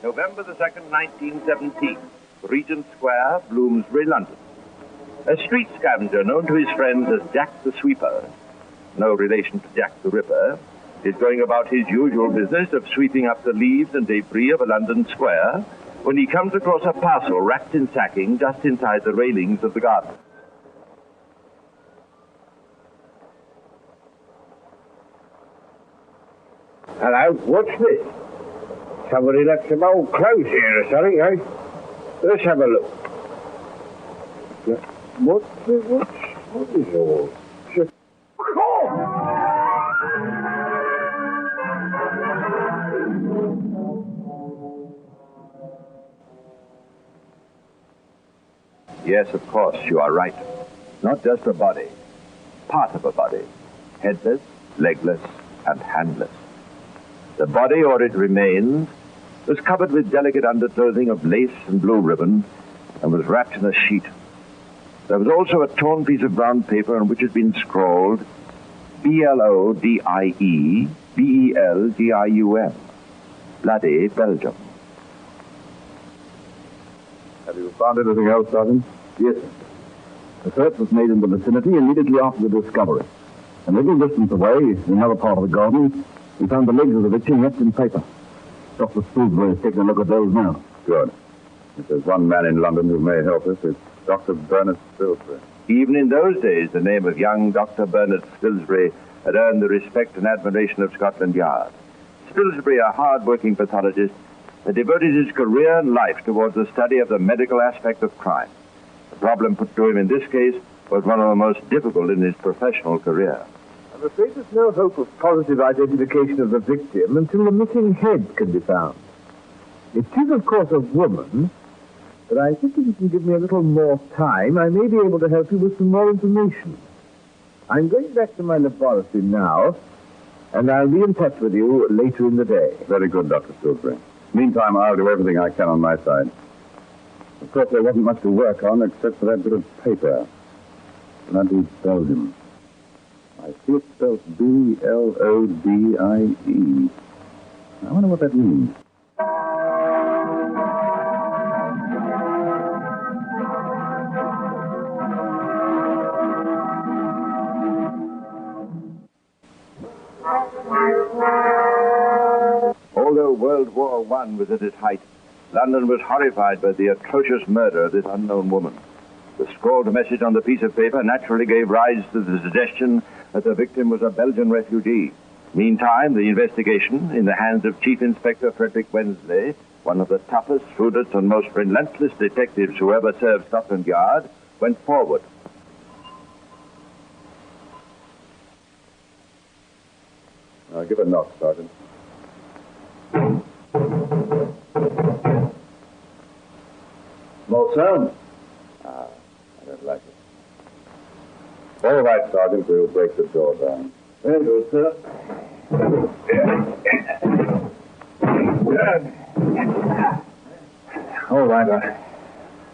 November the 2nd, 1917. Regent Square, Bloomsbury, London. A street scavenger known to his friends as Jack the Sweeper, no relation to Jack the Ripper, is going about his usual business of sweeping up the leaves and debris of a London square when he comes across a parcel wrapped in sacking just inside the railings of the garden. Hello, what's this? Somebody left some old clothes here or something, eh? Let's have a look. What is all? Yes, of course, you are right. Not just a body, part of a body. Headless, legless, and handless. The body, or it remains, was covered with delicate underclothing of lace and blue ribbon and was wrapped in a sheet. There was also a torn piece of brown paper on which had been scrawled Blodie, Belgium. Bloody, Belgium. Have you found anything else, Sergeant? Yes, sir. The search was made in the vicinity immediately after the discovery. A little distance away, in another part of the garden, we found the legs of the victim wrapped in paper. Dr. Spilsbury is taking a look at those now. Good. If there's one man in London who may help us, it's Dr. Bernard Spilsbury. Even in those days, the name of young Dr. Bernard Spilsbury had earned the respect and admiration of Scotland Yard. Spilsbury, a hard-working pathologist, had devoted his career and life towards the study of the medical aspect of crime. The problem put to him in this case was one of the most difficult in his professional career. I'm afraid there's no hope of positive identification of the victim until the missing head can be found. It is, of course, a woman, but I think if you can give me a little more time, I may be able to help you with some more information. I'm going back to my laboratory now, and I'll be in touch with you later in the day. Very good, Dr. Spilsbury. Meantime, I'll do everything I can on my side. Of course, there wasn't much to work on except for that bit of paper. Bloody Belgium. I see it spelled Blodie. I wonder what that means. Although World War I was at its height, London was horrified by the atrocious murder of this unknown woman. The scrawled message on the piece of paper naturally gave rise to the suggestion that the victim was a Belgian refugee. Meantime, the investigation, in the hands of Chief Inspector Frederick Wensley, one of the toughest, shrewdest, and most relentless detectives who ever served Scotland Yard, went forward. I'll give a knock, Sergeant. More sound? I don't like it. All right, Sergeant, we'll break the door down. Very good, sir. All right,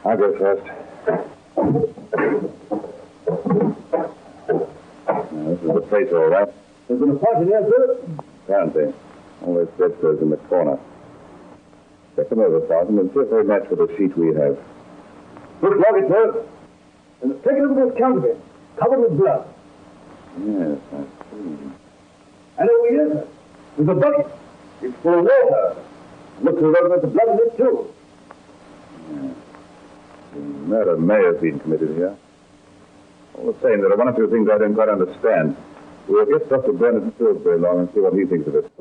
I'll go first. Now, this is the place, all right. There's been a fight in here, sir? Apparently. All those bedclothes in the corner. Check them over, Sergeant, and see if they match with the sheet we have. Look like it, sir. And take a look at this counterfeit, covered with blood. Yes, I see. And over here, sir, there's a bucket. It's full of water. Looks as though there's blood in it, too. Yes. The murder may have been committed here. All the same, there are one or two things I don't quite understand. We'll get Dr. Bernard Spilsbury along and see what he thinks of it.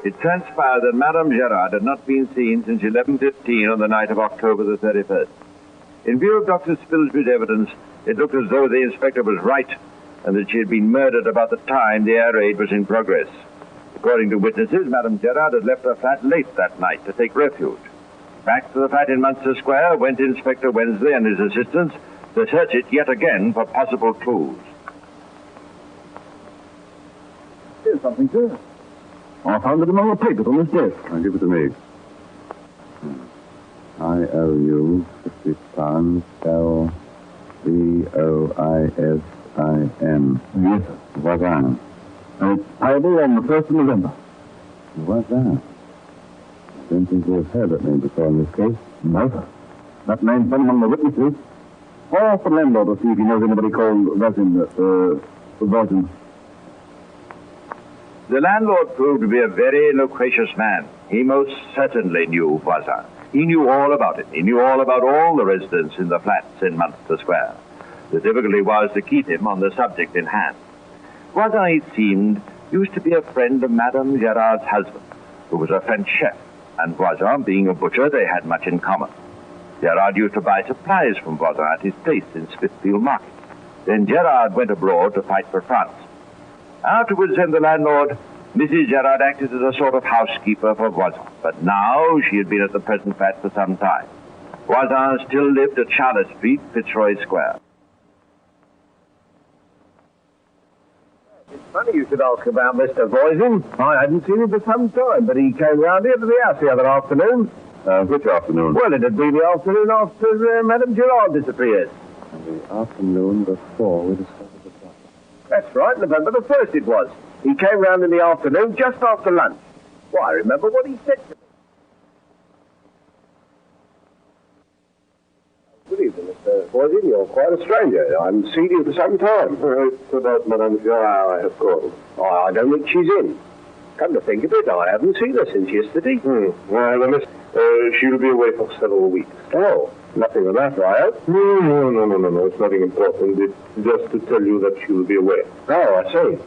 It transpired that Madame Gerard had not been seen since 11:15 on the night of October the 31st. In view of Dr. Spilsbury's evidence, it looked as though the inspector was right and that she had been murdered about the time the air raid was in progress. According to witnesses, Madame Gerard had left her flat late that night to take refuge. Back to the flat in Munster Square went Inspector Wensley and his assistants to search it yet again for possible clues. Here's something, sir. I found it among the papers on this desk. Now, give it to me. I owe you £50, L-B-O-D-I-E. Voisin. Yes, sir. Voisin. And it's payable on the 1st of November. Voisin. I don't think we've heard that name before in this case. No, sir. That name's been among the witnesses. I'll ask the landlord to see if he knows anybody called Voisin. The landlord proved to be a very loquacious man. He most certainly knew Voisin. He knew all about it. He knew all about all the residents in the flats in Munster Square. The difficulty was to keep him on the subject in hand. Voisin, it seemed, used to be a friend of Madame Gerard's husband, who was a French chef, and Voisin, being a butcher, they had much in common. Gerard used to buy supplies from Voisin at his place in Smithfield Market. Then Gerard went abroad to fight for France. Afterwards, then, the landlord, Mrs. Gerard, acted as a sort of housekeeper for Voisin, but now she had been at the present flat for some time. Voisin still lived at Charlotte Street, Fitzroy Square. It's funny you should ask about Mr. Voisin. I hadn't seen him for some time, but he came round here to the house the other afternoon. Which afternoon? Well, it had been the afternoon after Madame Gerard disappeared. The afternoon before we discovered the body. That's right, November the 1st it was. He came round in the afternoon just after lunch. Well, I remember what he said to me. Good evening, Mr. Voisin. You're quite a stranger. I haven't seen you for some time. It's about Madame Gerard I have called. I don't think she's in. Come to think of it, I haven't seen her since yesterday. Well, miss, she'll be away for several weeks. Oh, nothing of that, I hope? No. It's nothing important. It's just to tell you that she'll be away. Oh, I see.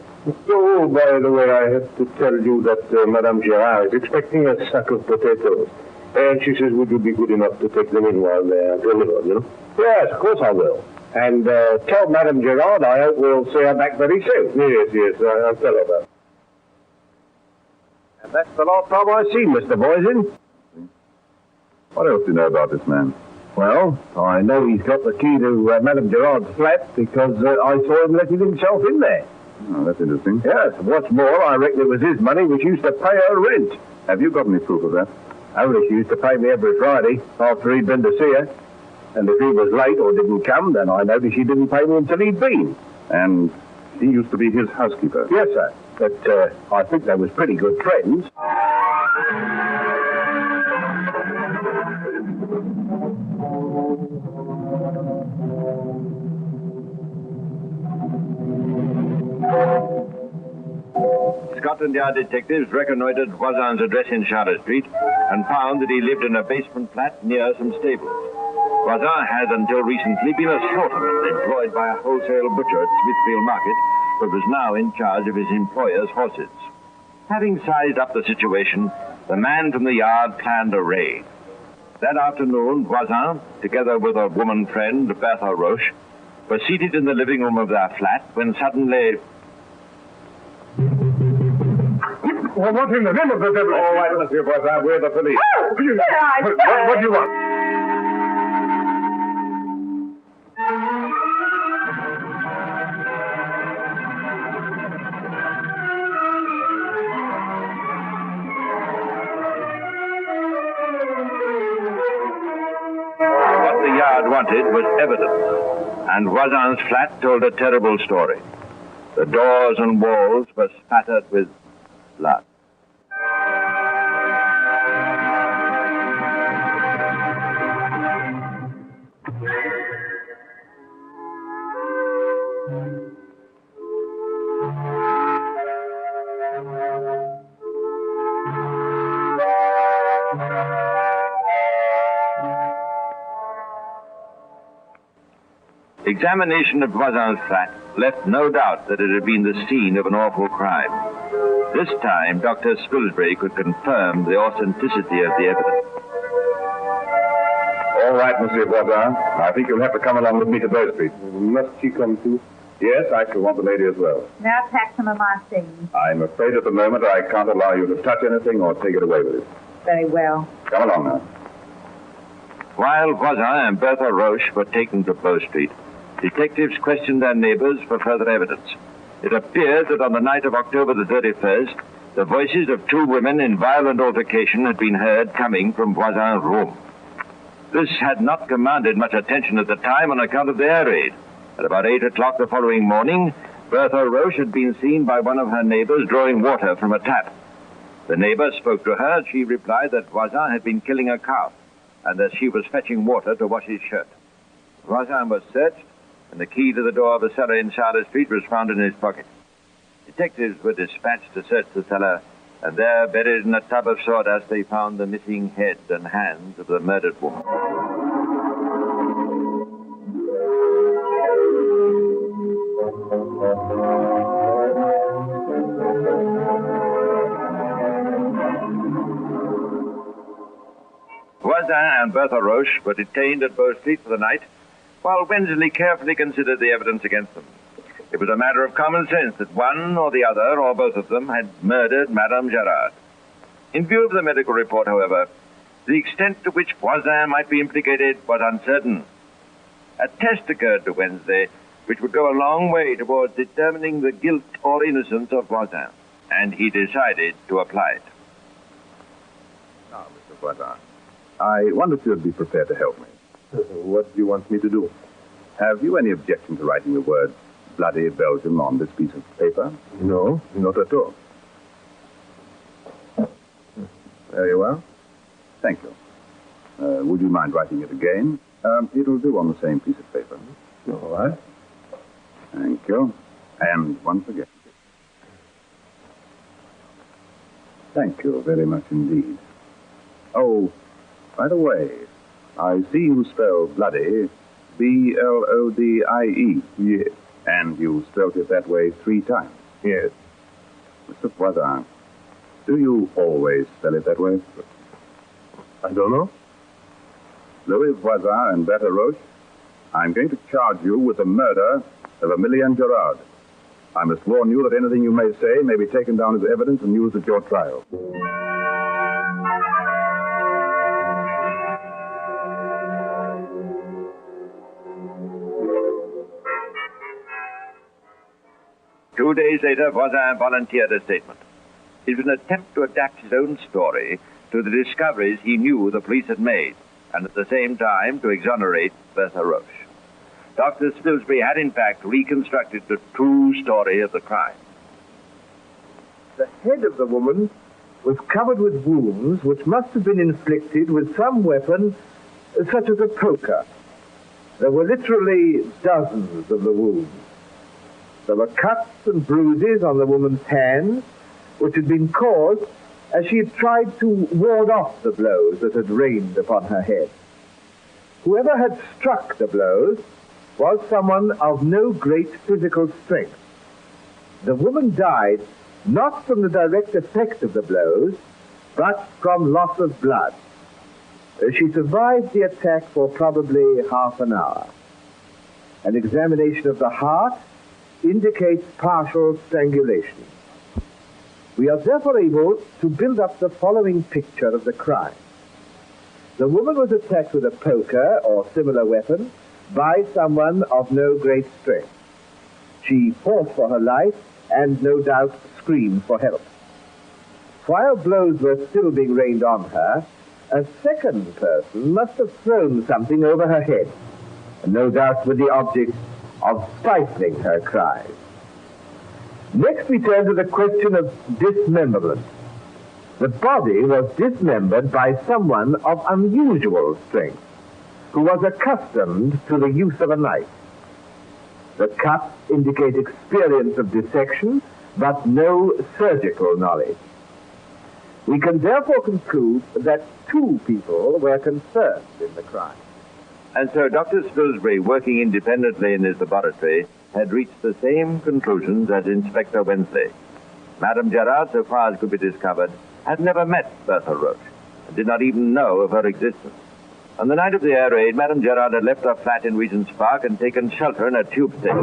Oh, by the way, I have to tell you that Madame Gerard is expecting a sack of potatoes. And she says, would you be good enough to take them in while they're delivered, you know? Yes, of course I will. And tell Madame Gerard I hope we'll see her back very soon. Yes, I'll tell her that. And that's the last time I've seen Mr. Voisin. What else do you know about this man? Well, I know he's got the key to Madame Gerard's flat because I saw him letting himself in there. Oh, that's interesting. Yes, what's more, I reckon it was his money which used to pay her rent. Have you got any proof of that? Only she used to pay me every Friday after he'd been to see her. And if he was late or didn't come, then I noticed she didn't pay me until he'd been. And he used to be his housekeeper? Yes, sir. But I think they was pretty good friends. Scotland Yard detectives reconnoitred Voisin's address in Charlotte Street and found that he lived in a basement flat near some stables. Voisin had until recently been a slaughterman employed by a wholesale butcher at Smithfield Market, but was now in charge of his employer's horses. Having sized up the situation, the man from the yard planned a raid. That afternoon, Voisin, together with a woman friend, Bertha Roche, were seated in the living room of their flat when suddenly... Well, what in the name of the devil? All right, Monsieur Voisin, we're the police. Oh, What do you want? What the yard wanted was evidence, and Voisin's flat told a terrible story. The doors and walls were spattered with blood. Examination of Voisin's flat left no doubt that it had been the scene of an awful crime. This time, Dr. Spilsbury could confirm the authenticity of the evidence. All right, Monsieur Voisin. I think you'll have to come along with me to Bow Street. Must she come too? Yes, I shall want the lady as well. Now pack some of my things. I'm afraid at the moment I can't allow you to touch anything or take it away with you. Very well. Come along now. While Voisin and Bertha Roche were taken to Bow Street, detectives questioned their neighbors for further evidence. It appeared that on the night of October the 31st, the voices of two women in violent altercation had been heard coming from Voisin's room. This had not commanded much attention at the time on account of the air raid. At about 8 o'clock the following morning, Bertha Roche had been seen by one of her neighbors drawing water from a tap. The neighbor spoke to her, and she replied that Voisin had been killing a calf, and that she was fetching water to wash his shirt. Voisin was searched, and the key to the door of a cellar in Charlotte Street was found in his pocket. Detectives were dispatched to search the cellar, and there, buried in a tub of sawdust, they found the missing head and hands of the murdered woman. Voisin and Bertha Roche were detained at Bow Street for the night, while Wensley carefully considered the evidence against them. It was a matter of common sense that one or the other, or both of them, had murdered Madame Gerard. In view of the medical report, however, the extent to which Voisin might be implicated was uncertain. A test occurred to Wednesday which would go a long way towards determining the guilt or innocence of Voisin, and he decided to apply it. Now, Mr. Voisin, I wonder if you'd be prepared to help me. What do you want me to do? Have you any objection to writing the word Bloody Belgium on this piece of paper? No, not at all. Very well. Thank you. Would you mind writing it again? It'll do on the same piece of paper. All right. Thank you. And once again. Thank you very much indeed. Oh, by the way, I see you spell bloody Blodie. Yes. And you spelled it that way 3 times. Yes. Mr. Voisin, do you always spell it that way? I don't know. Louis Voisin and Bertha Roche, I'm going to charge you with the murder of Emilienne Gerard. I must warn you that anything you may say may be taken down as evidence and used at your trial. Two days later, Voisin volunteered a statement. It was an attempt to adapt his own story to the discoveries he knew the police had made, and at the same time to exonerate Bertha Roche. Dr. Spilsbury had, in fact, reconstructed the true story of the crime. The head of the woman was covered with wounds which must have been inflicted with some weapon, such as a poker. There were literally dozens of the wounds. There were cuts and bruises on the woman's hands, which had been caused as she had tried to ward off the blows that had rained upon her head. Whoever had struck the blows was someone of no great physical strength. The woman died not from the direct effect of the blows, but from loss of blood. She survived the attack for probably half an hour. An examination of the heart indicates partial strangulation. We are therefore able to build up the following picture of the crime. The woman was attacked with a poker or similar weapon by someone of no great strength. She fought for her life and no doubt screamed for help. While blows were still being rained on her, a second person must have thrown something over her head, no doubt with the object of stifling her cries. Next we turn to the question of dismemberment. The body was dismembered by someone of unusual strength, who was accustomed to the use of a knife. The cuts indicate experience of dissection, but no surgical knowledge. We can therefore conclude that 2 people were concerned in the crime. And so Dr. Spilsbury, working independently in his laboratory, had reached the same conclusions as Inspector Wensley. Madame Gerard, so far as could be discovered, had never met Bertha Roche, and did not even know of her existence. On the night of the air raid, Madame Gerard had left her flat in Regent's Park and taken shelter in a tube station.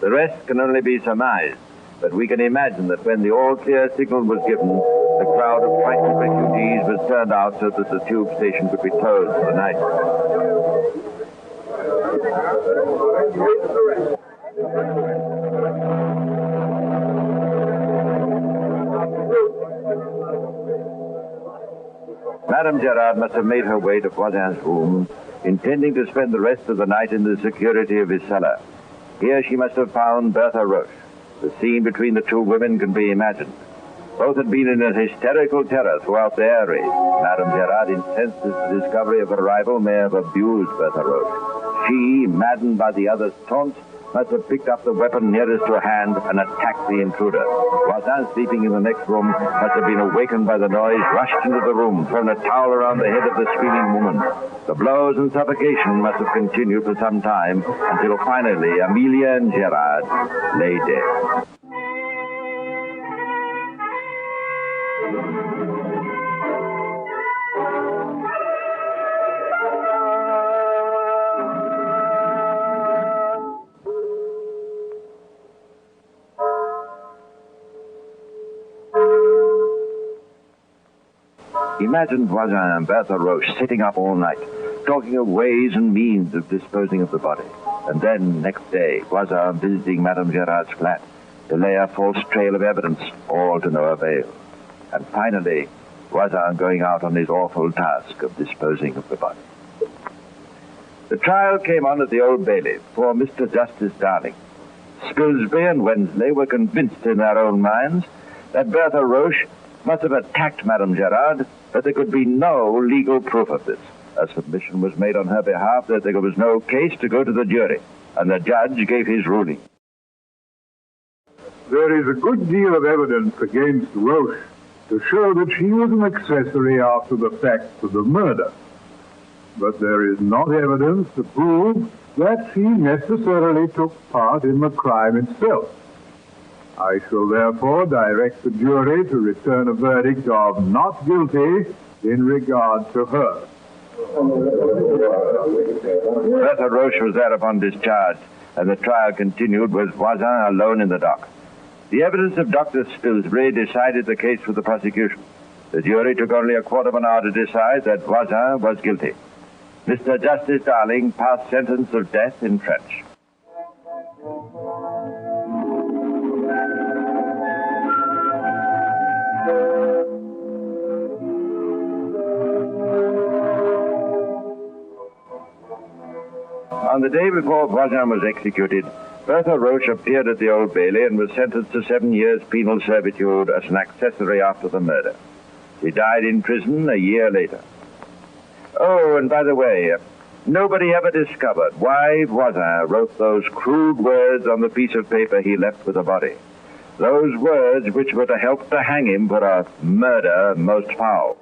The rest can only be surmised, but we can imagine that when the all-clear signal was given, the crowd of frightened refugees was turned out so that the tube station could be closed for the night. Madame Gerard must have made her way to Voisin's room, intending to spend the rest of the night in the security of his cellar. Here she must have found Bertha Roche. The scene between the two women can be imagined. Both had been in a hysterical terror throughout their race. Madame Gerard, incensed at the discovery of her rival, may have abused Bertha Roche. She, maddened by the other's taunts, must have picked up the weapon nearest to her hand and attacked the intruder. Voisin, sleeping in the next room, must have been awakened by the noise, rushed into the room, thrown a towel around the head of the screaming woman. The blows and suffocation must have continued for some time, until finally Amelia and Gerard lay dead. Imagine Voisin and Bertha Roche sitting up all night, talking of ways and means of disposing of the body. And then, next day, Voisin visiting Madame Gerard's flat to lay a false trail of evidence, all to no avail. And finally, Voisin going out on his awful task of disposing of the body. The trial came on at the Old Bailey for Mr. Justice Darling. Spilsbury and Wensley were convinced in their own minds that Bertha Roche must have attacked Madame Gerard, but there could be no legal proof of this. A submission was made on her behalf that there was no case to go to the jury, and the judge gave his ruling. There is a good deal of evidence against Roche to show that she was an accessory after the fact to the murder. But there is not evidence to prove that she necessarily took part in the crime itself. I shall therefore direct the jury to return a verdict of not guilty in regard to her. Bertha Roche was thereupon discharged, and the trial continued with Voisin alone in the dock. The evidence of Dr. Spilsbury decided the case for the prosecution. The jury took only a quarter of an hour to decide that Voisin was guilty. Mr. Justice Darling passed sentence of death in French. On the day before Voisin was executed, Bertha Roche appeared at the Old Bailey and was sentenced to 7 years penal servitude as an accessory after the murder. She died in prison a year later. Oh, and by the way, nobody ever discovered why Voisin wrote those crude words on the piece of paper he left with the body. Those words which were to help to hang him for a murder most foul.